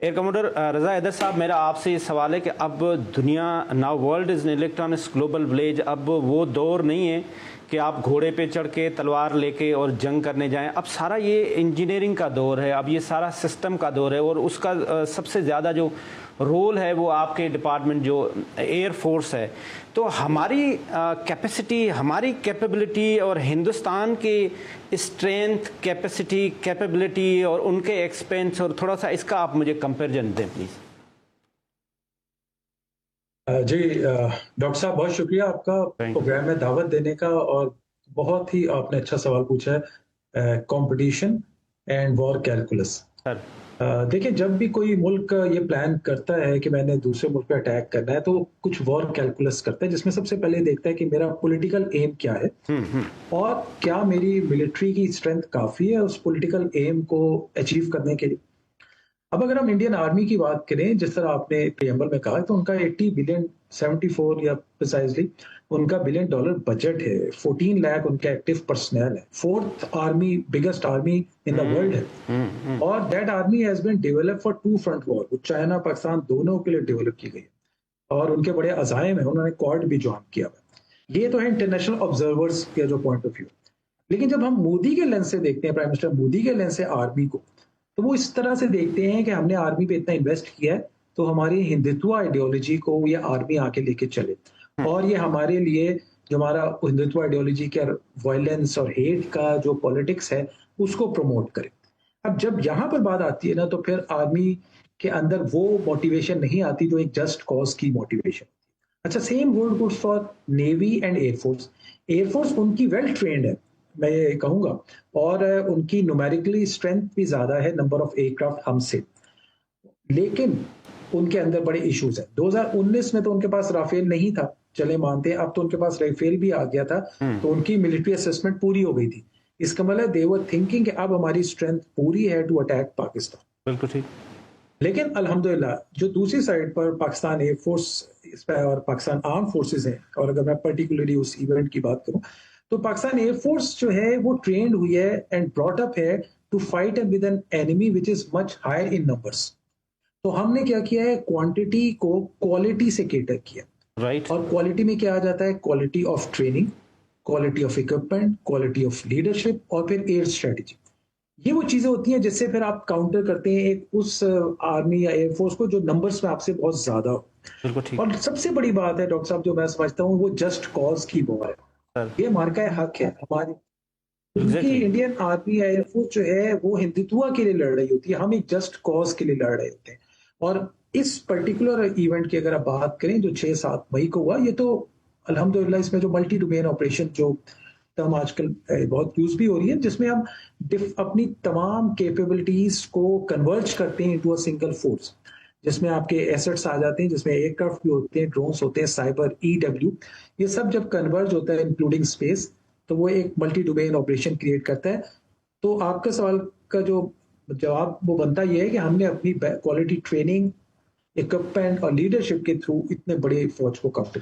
Air commodore रज़ा हैदर साहब, मेरा आपसे ये सवाल है कि अब दुनिया, now world is an electronics global village. अब वो दौर नहीं है कि आप घोड़े पे चढ़ के तलवार लेके और जंग करने जाएं। अब सारा ये इंजीनियरिंग का दौर है, अब ये सारा सिस्टम का दौर है, और उसका सबसे ज़्यादा जो रोल है वो आपके डिपार्टमेंट जो एयर फोर्स है। तो हमारी कैपेसिटी, हमारी कैपेबिलिटी और हिंदुस्तान की स्ट्रेंथ, कैपेसिटी, कैपेबिलिटी और उनके एक्सपेंस, और थोड़ा सा इसका आप मुझे कंपैरिजन दें प्लीज़। जी डॉक्टर साहब, बहुत शुक्रिया आपका प्रोग्राम में दावत देने का, और बहुत ही आपने अच्छा सवाल पूछा है। Competition and war calculus. Sir, देखिए, जब भी कोई मुल्क ये प्लान करता है कि मैंने दूसरे मुल्क पे अटैक करना है, तो कुछ वॉर कैलकुलस करता है, जिसमें सबसे पहले देखता है कि मेरा पॉलिटिकल एम क्या है और क्या मेरी मिलिट्री की स्ट्रेंथ काफी है उस पॉलिटिकल एम को अचीव करने के लिए। अब अगर हम इंडियन आर्मी की बात करें, जिस तरह आपने प्रियम्बल में कहा, तो उनका 80 बिलियन, 74 या प्रिसाइजली उनका बिलियन डॉलर बजट है। 14 लाख उनका एक्टिव पर्सनल है। Fourth army, biggest army in the world है। और that army has been develop for two front war. वो चाइना पाकिस्तान दोनों के लिए डेवलप की गई, और उनके बड़े अजायम है, उन्होंने क्वाड भी ज्वाइन किया हुआ। ये तो है इंटरनेशनल ऑब्जर्वर्स के जो पॉइंट ऑफ व्यू। लेकिन जब हम मोदी के लेंस से देखते हैं, प्राइम मिनिस्टर मोदी के लेंस से आर्मी को, तो वो इस तरह से देखते हैं कि हमने आर्मी पे इतना इन्वेस्ट किया है, तो हमारी हिंदुत्व आइडियोलॉजी को ये आर्मी आके लेके चले, और ये हमारे लिए जो हमारा हिंदुत्व आइडियोलॉजी का वायलेंस और हेट का जो पॉलिटिक्स है उसको प्रमोट करे। अब जब यहाँ पर बात आती है ना, तो फिर आर्मी के अंदर वो मोटिवेशन नहीं आती जो एक जस्ट कॉज की मोटिवेशन। अच्छा, same word goods for navy and air force. Air force उनकी वेल ट्रेन्ड है, मैं ये कहूंगा, और उनकी न्यूमेरिकली स्ट्रेंथ भी ज्यादा है, नंबर ऑफ एयरक्राफ्ट हमसे। लेकिन उनके अंदर बड़े इश्यूज हैं। 2019 में तो उनके पास राफेल नहीं था, चले मानते हैं। अब तो उनके पास राफेल भी आ गया था, तो उनकी मिलिट्री असेसमेंट पूरी हो गई थी। इसका मतलब दे वर थिंकिंग कि अब हमारी स्ट्रेंथ पूरी है टू अटैक पाकिस्तान। बिल्कुल ठीक। लेकिन अल्हम्दुलिल्लाह जो दूसरी साइड पर पाकिस्तान एयरफोर्स और पाकिस्तान आर्म फोर्सेस हैं, और अगर मैं पर्टिकुलरली उस इवेंट की बात करूं, तो पाकिस्तान एयरफोर्स जो है वो ट्रेंड हुई है एंड ब्रॉट अप है to fight with an enemy which is much higher in numbers. तो हमने क्या किया है, क्वांटिटी को क्वालिटी से केटर किया। राइट। और क्वालिटी में क्या आ जाता है, quality of training, quality of equipment, quality of leadership, और फिर एयर स्ट्रेटेजी। ये वो चीजें होती हैं जिससे फिर आप काउंटर करते हैं एक उस आर्मी या एयरफोर्स को जो नंबर्स में आपसे बहुत ज्यादा हो। बिल्कुल ठीक। और सबसे बड़ी बात है डॉक्टर साहब, जो मैं समझता हूँ, वो जस्ट कॉज की वॉर है। सर, ये मार्का हक है हमारी। क्योंकि एग्जैक्टली। इंडियन आर्मी या एयरफोर्स जो है वो हिंदुत्व के लिए लड़ रही होती है, हम एक जस्ट कॉज के लिए लड़ रहे होते हैं। और इस पर्टिकुलर इवेंट की अगर आप बात करें जो 6-7 मई को हुआ, ये तो अल्हम्दुलिल्लाह इसमें जो मल्टी डोमेन ऑपरेशन जो टर्म आजकल बहुत यूज भी हो रही है, जिसमें हम अपनी तमाम कैपेबिलिटीज को कन्वर्ज करते हैं इनटू अ सिंगल फोर्स, जिसमें आपके एसेट्स आ जाते हैं, जिसमें एयरक्राफ्ट भी होते हैं, ड्रोन्स होते हैं, साइबर, ईडब्ल्यू, ये सब जब कन्वर्ज होता है इंक्लूडिंग स्पेस, तो वो एक मल्टी डोमेन ऑपरेशन क्रिएट करता है। तो आपका सवाल का जो जवाब वो बनता ये है कि हमने अपनी क्वालिटी ट्रेनिंग, इक्विपमेंट और लीडरशिप के थ्रू इतने बड़े फौज को काउंटर